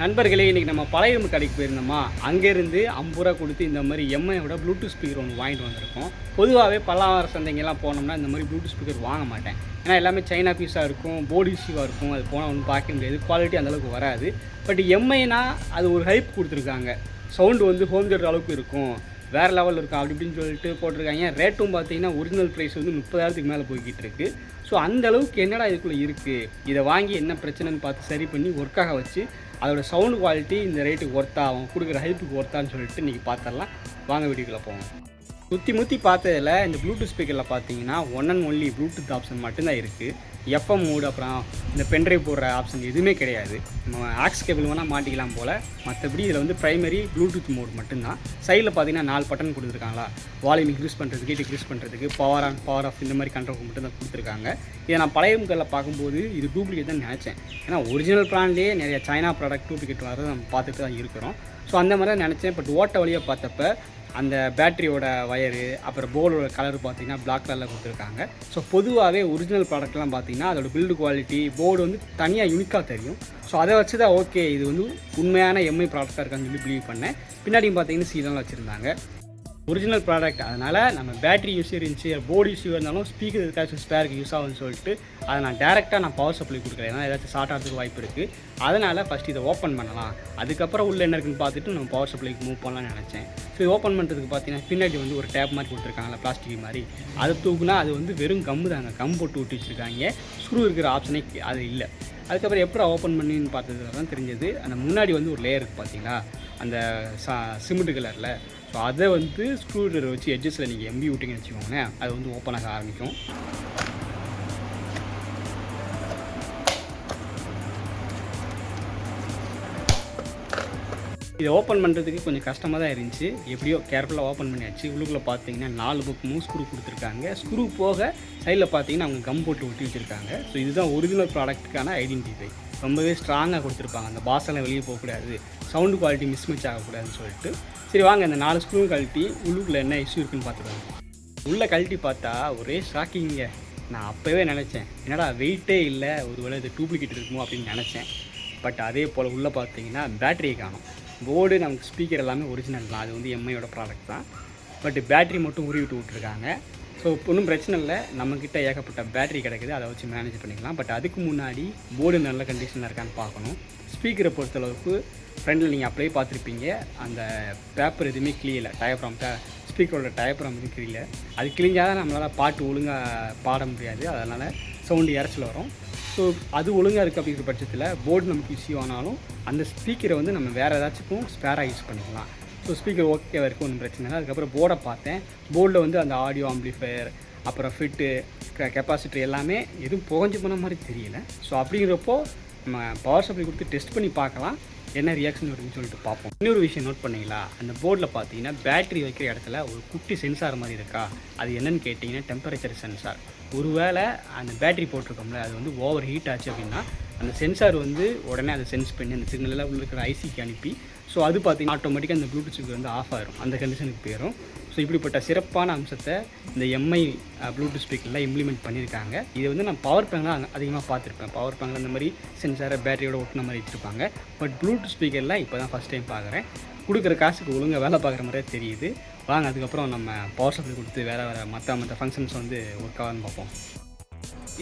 நண்பர்களே, இன்றைக்கி நம்ம பழைய இரும்பு கடைக்கு போயிருந்தோமா, அங்கேருந்து 50 ரூபா கொடுத்து இந்த மாதிரி எம்ஐயோட ப்ளூடூத் ஸ்பீக்கர் ஒன்று வாங்கிட்டு வந்திருக்கோம். பொதுவாகவே பல்லாவர சந்தைங்கெல்லாம் போனோம்னா இந்த மாதிரி ப்ளூடூத் ஸ்பீக்கர் வாங்க மாட்டேன். ஏன்னா எல்லாமே சைனா பீஸாக இருக்கும், போர்டு இஷ்யூவாக இருக்கும். அது போனால் ஒன்றும் பார்க்க முடியாது, குவாலிட்டி அந்தளவுக்கு வராது. பட் எம்ஐனா அது ஒரு ஹைப் கொடுத்துருக்காங்க. சவுண்டு வந்து ஹோம் தியேட்டர் அளவுக்கு இருக்கும், வேறு லெவலில் இருக்கும் அப்படி இப்படின்னு சொல்லிட்டு போட்டிருக்காங்க. ரேட்டும் பார்த்தீங்கன்னா ஒரிஜினல் ப்ரைஸ் வந்து 30,000க்கு மேலே போய்கிட்டு இருக்குது. ஸோ அந்த அளவுக்கு என்னடா இதுக்குள்ளே இருக்குது, இதை வாங்கி என்ன பிரச்சனைன்னு பார்த்து சரி பண்ணி ஒர்க்காக வச்சு அதோட சவுண்டு குவாலிட்டி இந்த ரேட்டுக்கு ஒர்த்தா, அவன் கொடுக்குற ஹைப்புக்கு ஒர்த்தான்னு சொல்லிட்டு இன்றைக்கி பார்த்துடலாம். வாங்க வீடியோக்குள்ளே போவோம். முற்றி பார்த்ததில் இந்த ப்ளூடூத் ஸ்பீக்கரில் பார்த்தீங்கன்னா one and only Bluetooth option மட்டும்தான் இருக்குது. எஃப்எம் மோடு அப்புறம் இந்த பென்ட்ரைவ் போடுற ஆப்ஷன் எதுவுமே கிடையாது. நம்ம ஆக்ஸ் கேபிள் வேணால் மாட்டிக்கலாம் போல். மற்றபடி இதில் வந்து ப்ரைமரி ப்ளூடூத் மோடு மட்டும்தான். சைடில் பார்த்தீங்கன்னா 4 பட்டன் கொடுத்துருக்காங்களா, வால்யூம் இன்க்ரீஸ் பண்ணுறதுக்கு, டிக்ரீஸ் பண்ணுறதுக்கு, பவர் ஆன் பவர் ஆஃப் இந்த மாதிரி கண்ட்ரோல் மட்டும்தான் கொடுத்துருக்காங்க. இதை நான் பழைய முகலில் பார்க்கும்போது இது டூப்ளிகேட் தான் நினச்சேன். ஏன்னா ஒரிஜினல் பிராண்ட்லேயே நிறைய சைனா ப்ராடக்ட் டூப்ளிகேட் வரதை நம்ம பார்த்துட்டு தான் இருக்கிறோம். ஸோ அந்த மாதிரி தான் நினச்சேன். பட் ஓட்ட வழியாக பார்த்தப்ப அந்த பேட்டரியோட வயரு அப்புறம் போர்டோட கலர் பார்த்திங்கன்னா பிளாக் கலரில் கொடுத்துருக்காங்க. ஸோ பொதுவாகவே ஒரிஜினல் ப்ராடக்ட்லாம் பார்த்திங்கன்னா அதோட பில்டு குவாலிட்டி போர்டு வந்து தனியாக யூனிக்காக தெரியும். ஸோ அதை வச்சு தான் ஓகே இது வந்து உண்மையான எம்ஐ ப்ராடக்டாக இருக்கான்னு சொல்லி பிலீவ் பண்ணேன். பின்னாடியும் பார்த்திங்கன்னா சீலாம் வச்சுருந்தாங்க, ஒரிஜினல் ப்ராடக்ட். அதனால் நம்ம பேட்டரி யூஸ் இருந்துச்சு, போர்டு யூஸ் இருந்தாலும் ஸ்பீக்கர் ஏதாச்சும் ஸ்பேருக்கு யூஸ் ஆகும்னு சொல்லிட்டு அதை நான் டேரெக்டாக பவர் சப்ளை கொடுக்குறேன். ஏன்னா ஏதாச்சும் ஷார்ட் ஆகிறதுக்கு வாய்ப்பு இருக்குது. அதனால் ஃபஸ்ட் இதை ஓப்பன் பண்ணலாம், அதுக்கப்புறம் உள்ள என்ன இருக்குன்னு பார்த்துட்டு நம்ம பவர் சப்ளைக்கு மூவ் பண்ணலாம்னு நினச்சேன். ஸோ இது ஓப்பன் பண்ணுறதுக்கு பார்த்தீங்கன்னா பின்னாடி வந்து ஒரு டேப் மாதிரி கொடுத்துருக்காங்களா, பிளாஸ்டிக் மாதிரி. அதை தூக்குனா அது வந்து வெறும் கம்மு தாங்க, கம் போட்டு ஒட்டி வச்சுருக்காங்க. ஸ்க்ரூ இருக்கிற ஆப்ஷனே அது இல்லை. அதுக்கப்புறம் எப்படி ஓப்பன் பண்ணின்னு பார்த்ததுல தான் தெரிஞ்சது. அந்த முன்னாடி வந்து ஒரு லேயர் இருக்குது பார்த்தீங்களா, அந்த சிமெண்ட் கலரில். ஸோ அதை வந்து ஸ்க்ரூ ட்ரைவர் வச்சு எட்ஜஸில் நீங்கள் எம்பி விட்டிங்கன்னு வச்சுக்கோங்களேன், அது வந்து ஓப்பன் ஆக ஆரம்பிக்கும். இதை ஓப்பன் பண்ணுறதுக்கு கொஞ்சம் கஷ்டமாக தான் இருந்துச்சு. எப்படியோ கேர்ஃபுல்லாக ஓப்பன் பண்ணியாச்சு. உள்ளுக்குள்ளே பார்த்தீங்கன்னா 4 பக்கமும் ஸ்க்ரூ கொடுத்துருக்காங்க. ஸ்க்ரூ போக சைடில் பார்த்தீங்கன்னா அவங்க கம் போட்டு ஒட்டி வச்சுருக்காங்க. ஸோ இதுதான் ஒரிஜினல் ப்ராடக்ட்டுக்கான ஐடென்டிஃபை. ரொம்பவே ஸ்ட்ராங்காக கொடுத்துருப்பாங்க. அந்த பாஸெல்லாம் வெளியே போகக்கூடாது, சவுண்டு குவாலிட்டி மிஸ்மேட்ச் ஆகக்கூடாதுன்னு சொல்லிட்டு. சரி வாங்க இந்த 4 ஸ்க்ரூவும் கழட்டி உள்ளுக்குள்ளே என்ன இஷ்யூ இருக்குன்னு பார்த்துருவாங்க. உள்ளே கழட்டி பார்த்தா ஒரே ஷாக்கிங்க. நான் அப்போவே நினச்சேன், என்னடா வெயிட்டே இல்லை, ஒரு வேளை இது டூப்ளிகேட் இருக்குமோ அப்படின்னு நினச்சேன். பட் அதே போல் உள்ளே பார்த்தீங்கன்னா பேட்டரியை காணும். போர்டு நமக்கு ஸ்பீக்கர் எல்லாமே ஒரிஜினல் தான், அது வந்து எம்ஐயோட ப்ராடக்ட் தான். பட் பேட்டரி மட்டும் உருவி விட்டுருக்காங்க. ஸோ ஒன்றும் பிரச்சனை இல்லை, நம்மக்கிட்ட ஏகப்பட்ட பேட்டரி கிடைக்குது, அதை வச்சு மேனேஜ் பண்ணிக்கலாம். பட் அதுக்கு முன்னாடி போர்டு நல்ல கண்டிஷனில் இருக்கான்னு பார்க்கணும். ஸ்பீக்கரை பொறுத்தளவுக்கு ஃப்ரெண்டில் நீங்கள் அப்படியே பார்த்துருப்பீங்க, அந்த பேப்பர் எதுவுமே கிளியலை, டயப்ராம் ஸ்பீக்கரோட டயப்ராம் எதுவும் கிளியல. அது கிழிஞ்சால் தான் நம்மளால் பாட்டு ஒழுங்காக பாட முடியாது, அதனால் சவுண்டு இறச்சல் வரும். ஸோ அது ஒழுங்காக இருக்குது. அப்படிங்கிற பட்சத்தில் போர்டு நமக்கு இஷ்யூ ஆனாலும் அந்த ஸ்பீக்கரை வந்து நம்ம வேறு ஏதாச்சும் ஸ்பேராக யூஸ் பண்ணிக்கலாம். ஸோ ஸ்பீக்கர் ஓகேவாக இருக்கும், ஒன்றும் பிரச்சனை இல்லை. அதுக்கப்புறம் போர்டை பார்த்தேன். போர்டில் வந்து அந்த ஆடியோ ஆம்பிளிஃபையர் அப்புறம் ஃபிட்டு கெப்பாசிட்டர் எல்லாமே எதுவும் புகஞ்சு போன மாதிரி தெரியல. ஸோ அப்படிங்கிறப்போ நம்ம பவர் சப்ளை கொடுத்து டெஸ்ட் பண்ணி பார்க்கலாம், என்ன ரியாக்ஷன் வருதுன்னு சொல்லிட்டு பார்ப்போம். இன்னொரு விஷயம் நோட் பண்ணிங்களா, அந்த போர்டில் பார்த்தீங்கன்னா பேட்டரி வைக்கிற இடத்துல ஒரு குட்டி சென்சார் மாதிரி இருக்கா, அது என்னென்னு கேட்டிங்கன்னா டெம்பரேச்சர் சென்சார். ஒருவேளை அந்த பேட்டரி போட்டிருக்கோம்ல அது வந்து ஓவர் ஹீட் ஆச்சு அப்படின்னா அந்த சென்சார் வந்து உடனே அதை சென்ஸ் பண்ணி அந்த சிக்னலில் உள்ள இருக்கிற ஐசிக்கு அனுப்பி, ஸோ அது பார்த்திங்கன்னா ஆட்டோமேட்டிக்காக அந்த ப்ளூடூத் ஸ்பீக்கர் வந்து ஆஃப் ஆயிரும், அந்த கண்டிஷனுக்கு போயிடும். ஸோ இப்படிப்பட்ட சிறப்பான அம்சத்தை இந்த எம்ஐ ப்ளூடூத் ஸ்பீக்கரில் இம்ப்ளிமெண்ட் பண்ணியிருக்காங்க. இது வந்து நான் பவர் பேங்கில் அதிகமாக பார்த்துருப்பேன். பவர் பேங்கில் இந்த மாதிரி சென்சாரை பேட்டரியோட ஒட்டின மாதிரி வச்சுருப்பாங்க. பட் ப்ளூடூத் ஸ்பீக்கரில் இப்போ தான் ஃபஸ்ட் டைம் பார்க்குறேன். கொடுக்குற காசுக்கு ஒழுங்காக வேலை பார்க்குற மாதிரியே தெரியுது. வாங்க அதுக்கப்புறம் நம்ம பவர் சப்ளை கொடுத்து வேறு மற்ற ஃபங்க்ஷன்ஸ் வந்து ஒர்க் ஆகுன்னு பார்ப்போம்.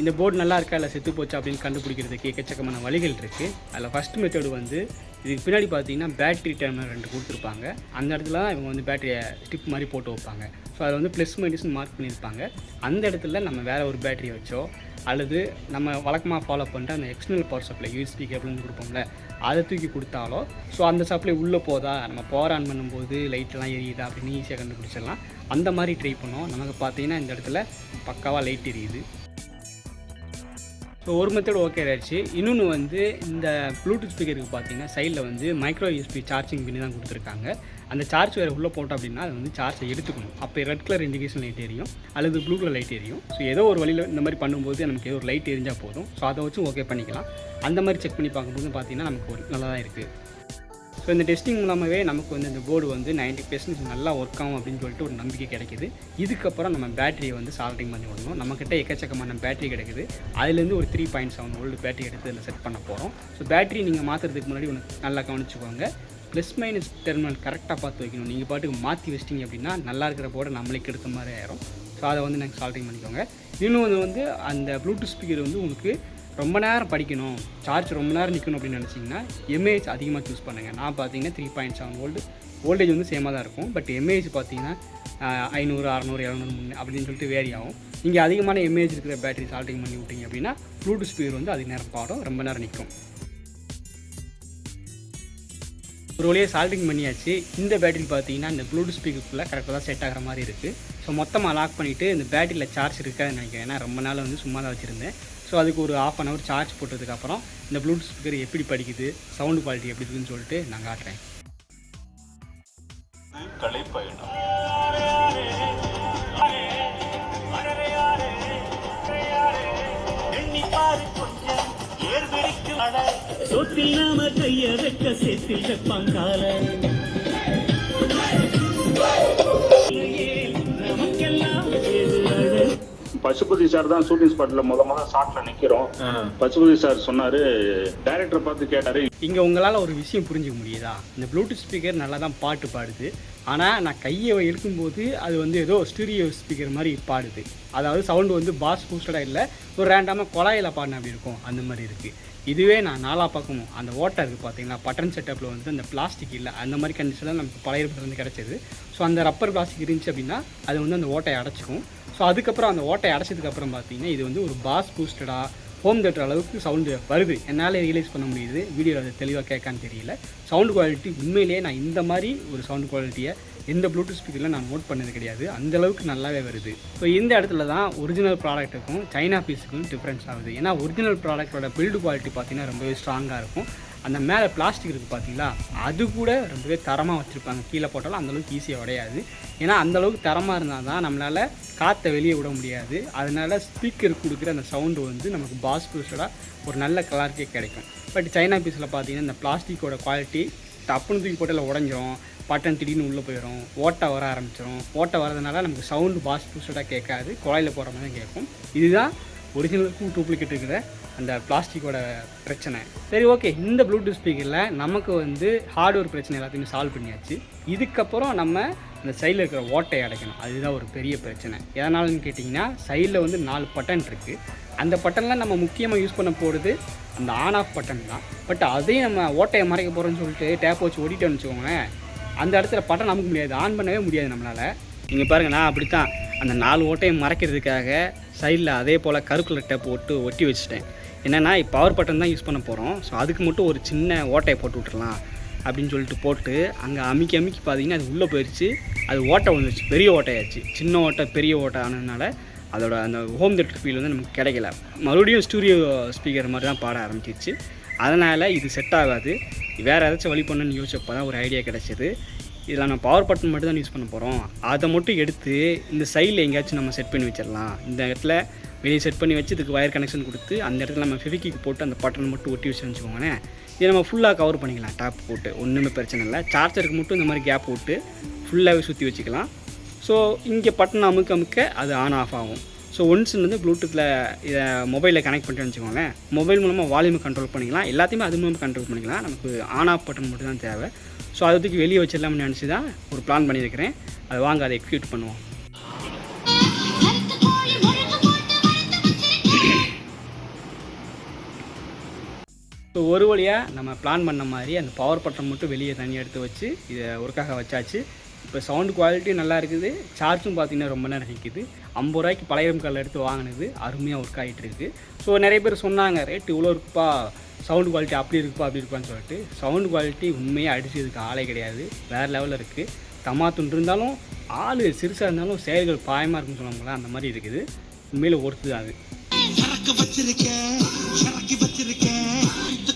இந்த போர்டு நல்லா இருக்கா இல்லை செத்து போச்சா அப்படின்னு கண்டுபிடிக்கிறதுக்கு எக்கச்சக்கமான வழிகள் இருக்குது. அதில் ஃபஸ்ட் மெத்தடு வந்து இதுக்கு பின்னாடி பார்த்தீங்கன்னா பேட்டரி டெர்மினல் 2 கொடுத்துருப்பாங்க. அந்த இடத்துல தான் இவங்க வந்து பேட்டரியை ஸ்டிப் மாதிரி போட்டு வைப்பாங்க. ஸோ அதில் வந்து ப்ளஸ் மைனஸ்னு மார்க் பண்ணியிருப்பாங்க. அந்த இடத்துல நம்ம வேறு ஒரு பேட்டரி வச்சோ அல்லது நம்ம வழக்கமாக ஃபாலோ பண்ணுற அந்த எக்ஸ்டர்னல் பவர் சப்ளை யூஎஸ்பி கேபிள்னு கொடுப்போம்ல, அதை தூக்கி கொடுத்தாலோ ஸோ அந்த சப்ளை உள்ளே போதா, நம்ம பவர் ஆன் பண்ணும்போது லைட்டெல்லாம் எரியுதா அப்படின்னு ஈஸியாக கண்டுபிடிச்சிடலாம். அந்த மாதிரி ட்ரை பண்ணோம். நமக்கு பார்த்தீங்கன்னா இந்த இடத்துல பக்காவாக லைட் எரியுது. ஸோ ஒரு மெத்தட் ஓகே ஆகிடுச்சு. இன்னொன்று வந்து இந்த ப்ளூடூத் ஸ்பீக்கருக்கு பார்த்தீங்கன்னா சைடில் வந்து மைக்ரோ யூஎஸ்பி சார்ஜிங் பண்ணி தான் கொடுத்துருக்காங்க. அந்த சார்ஜ் வேறு உள்ளே போட்டோம் அப்படின்னா அது வந்து சார்ஜை எடுத்துக்கணும். அப்போ ரெட் கலர் இண்டிகேஷன் லைட் எரியும் அல்லது ப்ளூ கலர் லைட் எரியும். ஸோ ஏதோ ஒரு வழியில் இந்த மாதிரி பண்ணும்போது நமக்கு ஏதோ ஒரு லைட் எரிஞ்சால் போதும். ஸோ அதை வச்சு ஓகே பண்ணிக்கலாம். அந்த மாதிரி செக் பண்ணி பார்க்கும்போது பார்த்தீங்கன்னா நமக்கு ஒரு நல்லா தான் இருக்குது. ஸோ ஸோ இந்த டெஸ்டிங் மூலமாகவே நமக்கு வந்து இந்த போர்டு வந்து 90% நல்லா ஒர்க் ஆகும் அப்படின்னு சொல்லிட்டு ஒரு நம்பிக்கை கிடைக்குது. இதுக்கப்புறம் நம்ம பேட்டரியை வந்து சால்டிங் பண்ணி விடணும். நம்மக்கிட்ட எக்கச்சக்கமான பேட்டரி கிடைக்குது. அதுலேருந்து ஒரு 3.7 வோல்ட் பேட்டரி எடுத்து இதில் செட் பண்ண போகிறோம். ஸோ பேட்டரி நீங்கள் மாற்றுறதுக்கு முன்னாடி ஒன்று நல்லா கவனிச்சுக்கோங்க. ப்ளஸ் மைனஸ் டெர்மினல் கரெக்டாக பார்த்து வைக்கணும். நீங்கள் பாட்டுக்கு மாற்றி வச்சிட்டிங்க அப்படின்னா நல்லா இருக்கிற போர்டை நம்மளே கெடுத்த மாதிரி ஆயிரும். ஸோ அதை வந்து நீங்கள் சால்டிங் பண்ணிக்கோங்க. இன்னும் வந்து அந்த ப்ளூடூத் ஸ்பீக்கர் வந்து உங்களுக்கு ரொம்ப நேரம் படிக்கணும், சார்ஜ் ரொம்ப நேரம் நிற்கணும் அப்படின்னு நினச்சிங்கன்னா எம்ஏஹெச் அதிகமாக சூஸ் பண்ணுங்கள். நான் பார்த்தீங்கன்னா 3.7 வோல்ட் வோல்டேஜ் வந்து சேமாக தான் இருக்கும். பட் எம்ஏஹெச் பார்த்தீங்கன்னா 500, 600, 700 அப்படின்னு சொல்லிட்டு வேரி ஆகும். நீங்கள் அதிகமான எம்ஏஹெச் இருக்கிற பேட்டரி சால்டிங் பண்ணி விட்டீங்க அப்படின்னா ப்ளூடூத் ஸ்பீக்கர் வந்து அதிக நேரம் பாடும், ரொம்ப நேரம் நிற்கும். ஒரு வழியாக சால்டிங் பண்ணியாச்சு. இந்த பேட்டரி பார்த்தீங்கன்னா இந்த ப்ளூடூத் ஸ்பீக்கருக்குள்ளே கரெக்டாக தான் செட் ஆகிற மாதிரி இருக்குது. ஸோ மொத்தமாக லாக் பண்ணிவிட்டு இந்த பேட்டரியில் சார்ஜ் இருக்காதுன்னு நினைக்கிறேன். ஏன்னா ரொம்ப நாள் வந்து சும்மா தான் வச்சுருந்தேன். ஸோ அதுக்கு ஒரு 1/2 hour சார்ஜ் போட்டதுக்கப்புறம் இந்த ப்ளூடூத் ஸ்பீக்கர் எப்படி படிக்குது, சவுண்டு குவாலிட்டி எப்படி இருக்குதுன்னு சொல்லிட்டு நான் காட்டுறேன். பசுபதி சார் தான் ஷூட்டிங் ஸ்பாட்ல முதல்ல ஷாட்ல நிக்கிறோம். பசுபதி சார் சொன்னாரு, டைரக்டர் பார்த்து கேட்டாரு, இங்கே உங்களால் ஒரு விஷயம் புரிஞ்சுக்க முடியுதா? இந்த ப்ளூடூத் ஸ்பீக்கர் நல்லா தான் பாட்டு பாடுது. ஆனால் நான் கையை எடுக்கும்போது அது வந்து ஏதோ ஸ்டீரியோ ஸ்பீக்கர் மாதிரி பாடுது. அதாவது சவுண்டு வந்து பாஸ் பூஸ்டடாக இல்லை, ஒரு ரேண்டமாக குழாயில் பாடின அப்படி இருக்கும், அந்த மாதிரி இருக்குது. இதுவே நான் நாலா பக்கமும் அந்த ஓட்டை இருக்குது பார்த்தீங்களா, பட்டன் செட்டப்பில் வந்து அந்த பிளாஸ்டிக் இல்லை, அந்த மாதிரி கண்டிஷனில் நமக்கு பழைய வந்து கிடச்சிது. ஸோ அந்த ரப்பர் பிளாஸ்டிக் இருந்துச்சு அப்படின்னா அது வந்து அந்த ஓட்டையை அடைச்சிக்கும். ஸோ அதுக்கப்புறம் அந்த ஓட்டை அடைச்சதுக்கப்புறம் பார்த்தீங்கன்னா இது வந்து ஒரு பாஸ் பூஸ்டடாக ஹோம் தேட்டர் அளவுக்கு சவுண்டு வருது. என்னால் ரியலைஸ் பண்ண முடியுது. வீடியோவில் அது தெளிவாக கேட்கான்னு தெரியல. சவுண்டு குவாலிட்டி உண்மையிலேயே நான் இந்த மாதிரி ஒரு சவுண்டு குவாலிட்டியை எந்த ப்ளூடூத் ஸ்பீக்கரில் நான் நோட் பண்ணது கிடையாது. அந்தளவுக்கு நல்லாவே வருது. ஸோ இந்த இடத்துல தான் ஒரிஜினல் ப்ராடக்ட்டுக்கும் சைனா பீஸுக்கும் டிஃப்ரென்ஸ் ஆகுது. ஏன்னா ஒரிஜினல் ப்ராடக்ட்டோட பில்டு குவாலிட்டி பார்த்திங்கன்னா ரொம்பவே ஸ்ட்ராங்காக இருக்கும். அந்த மேலே பிளாஸ்டிக் இருக்குது பார்த்தீங்களா, அது கூட ரொம்பவே தரமாக வச்சுருப்பாங்க. கீழே போட்டாலும் அந்தளவுக்கு ஈஸியாக உடையாது. ஏன்னா அந்தளவுக்கு தரமாக இருந்தால் தான் நம்மளால் காற்றை வெளியே விட முடியாது. அதனால் ஸ்பீக்கர் கொடுக்குற அந்த சவுண்டு வந்து நமக்கு பாஸ் பூஸ்டடாக ஒரு நல்ல கலருக்கே கிடைக்கும். பட் சைனா பீஸில் பார்த்தீங்கன்னா இந்த பிளாஸ்டிக்கோட குவாலிட்டி டப்புன்னு தூக்கி போட்டால் உடஞ்சிரும், பட்டன் திடீர்னு உள்ளே போயிடும், ஓட்டை வர ஆரம்பிச்சிடும். ஓட்டை வரதுனால நமக்கு சவுண்டு பாஸ் பூஸ்டடாக கேட்காது, குழாயில் போகிற மாதிரி தான் கேட்கும். இதுதான் ஒரிஜினலுக்கும் டூப்ளிகேட் இருக்கிற அந்த பிளாஸ்டிக்கோட பிரச்சனை. சரி, ஓகே, இந்த ப்ளூடூத் ஸ்பீக்கரில் நமக்கு வந்து ஹார்ட்வேர் பிரச்சனை எல்லாத்தையுமே சால்வ் பண்ணியாச்சு. இதுக்கப்புறம் நம்ம அந்த சைடில் இருக்கிற ஓட்டையை அடைக்கணும். அதுதான் ஒரு பெரிய பிரச்சனை. எதனாலன்னு கேட்டிங்கன்னா சைடில் வந்து 4 பட்டன் இருக்குது. அந்த பட்டன்லாம் நம்ம முக்கியமாக யூஸ் பண்ண போகிறது அந்த ஆன் ஆஃப் பட்டன் தான். பட் அதையும் நம்ம ஓட்டையை மறைக்க போகிறோன்னு சொல்லிட்டு டேப் வச்சு ஓடிட்டோன்னு வச்சுக்கோங்களேன், அந்த இடத்துல பட்டன் நமக்கு முடியாது, ஆன் பண்ணவே முடியாது நம்மளால். நீங்கள் பாருங்கள், நான் அப்படி தான் அந்த 4 ஓட்டையை மறைக்கிறதுக்காக சைடில் அதே போல் கருப்பு கலர் டேப் ஒட்டி வச்சுட்டேன். என்னென்னா இப்போ பவர் பட்டன் தான் யூஸ் பண்ண போகிறோம். ஸோ அதுக்கு மட்டும் ஒரு சின்ன ஓட்டையை போட்டு விட்டுறலாம் அப்படின்னு சொல்லிட்டு போட்டு அங்கே அமுக்கி பார்த்தீங்கன்னா அது உள்ளே போயிடுச்சு. அது ஓட்டை வந்துடுச்சு, பெரிய ஓட்டையாச்சு. சின்ன ஓட்டை பெரிய ஓட்டை ஆனதுனால அதோட அந்த ஹோம் தேட்டர் ஃபீல் வந்து நமக்கு கிடைக்கல. மறுபடியும் ஸ்டூடியோ ஸ்பீக்கர் மாதிரி தான் பாட ஆரம்பிச்சிச்சு. அதனால் இது செட் ஆகாது. வேறு ஏதாச்சும் வழி பண்ணணும்னு யோசிச்சப்போ தான் ஒரு ஐடியா கிடச்சிது. இதில் நம்ம பவர் பட்டன் மட்டும் தான் யூஸ் பண்ண போகிறோம். அதை மட்டும் எடுத்து இந்த சைடில் எங்கேயாச்சும் நம்ம செட் பண்ணி வச்சிடலாம். இந்த இடத்துல வெளியே செட் பண்ணி வச்சு இதுக்கு வயர் கனெக்ஷன் கொடுத்து அந்த இடத்துல நம்ம ஃபெவிக்விக் போட்டு அந்த பட்டன் மட்டும் ஒட்டி வச்சுக்கோங்களேன். இதை நம்ம ஃபுல்லாக கவர் பண்ணிக்கலாம். டாப் போட்டு ஒன்றுமே பிரச்சனை இல்லை. சார்ஜருக்கு மட்டும் இந்த மாதிரி கேப் போட்டு ஃபுல்லாகவே சுற்றி வச்சுக்கலாம். ஸோ இங்கே பட்டன் அமுக்க அது ஆன் ஆஃப் ஆகும். ஸோ ஒன்ஸ் வந்து ப்ளூடூத்தில் இதை மொபைலில் கனெக்ட் பண்ணிட்டு வச்சுக்கோங்களேன், மொபைல் மூலமாக வால்யூமை கண்ட்ரோல் பண்ணிக்கலாம். எல்லாத்தையுமே அது மூலமாக கண்ட்ரோல் பண்ணிக்கலாம். நமக்கு ஆன் ஆஃப் பட்டன் மட்டும் தான் தேவை. ஸோ அதுக்கு வெளியே வச்சிடலாம்னு நினச்சி தான் ஒரு பிளான் பண்ணியிருக்கிறேன். அதை வாங்க அதை எக்ஸிக்யூட் பண்ணுவோம். ஸோ ஒரு வழியாக நம்ம பிளான் பண்ண மாதிரி அந்த பவர் பட்டன் மட்டும் வெளியே தனியாக எடுத்து வச்சு இதை ஒர்க்காக வச்சாச்சு. இப்போ சவுண்டு குவாலிட்டி நல்லா இருக்குது. சார்ஜும் பார்த்திங்கன்னா ரொம்ப நேரம் நிற்கிது. 50 ரூபாய்க்கு பழைய காலில் எடுத்து வாங்கினது அருமையாக ஒர்க் ஆகிட்டு இருக்குது. ஸோ நிறைய பேர் சொன்னாங்க, ரேட்டு இவ்வளோ இருக்குப்பா, சவுண்டு குவாலிட்டி அப்படி இருக்குப்பா அப்படி இருப்பான்னு சொல்லிட்டு. சவுண்டு குவாலிட்டி உண்மையாக அடிச்சதுக்கு ஆளே கிடையாது, வேறு லெவலில் இருக்குது. தமாத்துண்டு இருந்தாலும் ஆள் சிறுசாக இருந்தாலும் செயல்கள் பாயமாக இருக்குன்னு சொன்னாங்களா, அந்த மாதிரி இருக்குது. உண்மையில் ஒர்த்து தான் அது.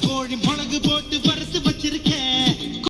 கோழி மிளகு போட்டு வறுத்து வச்சிருக்கேன்,